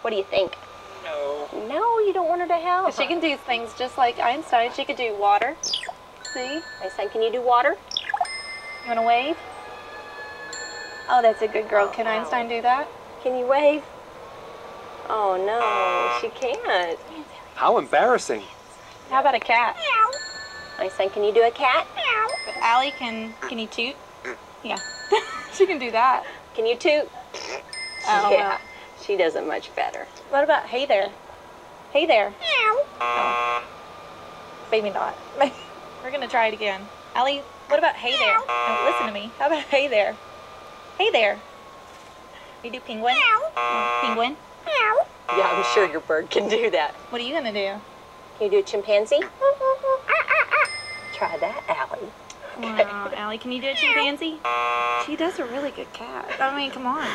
What do you think? No. No, you don't want her to help. She can do things just like Einstein. She could do water. See? Einstein, can you do water? You want to wave? Oh, that's a good girl. Can Einstein do that? Can you wave? Oh, no, she can't. How embarrassing. How about a cat? Einstein, can you do a cat? Allie, can you toot? Yeah. She can do that. Can you toot? Oh, Yeah, she does it much better. What about hey there? Hey there. Oh. Maybe not. We're going to try it again. Allie, what about hey there? Oh, listen to me. How about hey there? Hey there. You do penguin? Penguin? Yeah, I'm sure your bird can do that. What are you going to do? Can you do a chimpanzee? Try that, Allie. Wow, Allie, can you do a chimpanzee? She does a really good cat. I mean, come on.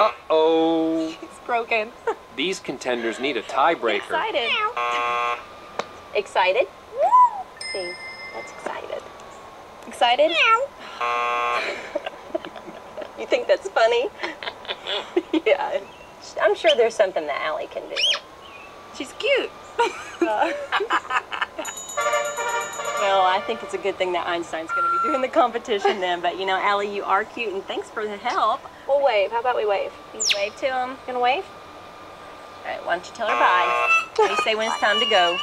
Uh-oh. She's broken. These contenders need a tiebreaker. Excited. Excited? See, that's excited. Excited? You think that's funny? Yeah. I'm sure there's something that Allie can do. She's cute. Well, I think it's a good thing that Einstein's going to be doing the competition then. But, you know, Allie, you are cute, and thanks for the help. We'll wave. How about we wave? Can you wave to him? Gonna wave? All right, why don't you tell her bye? How do you say when it's time to go?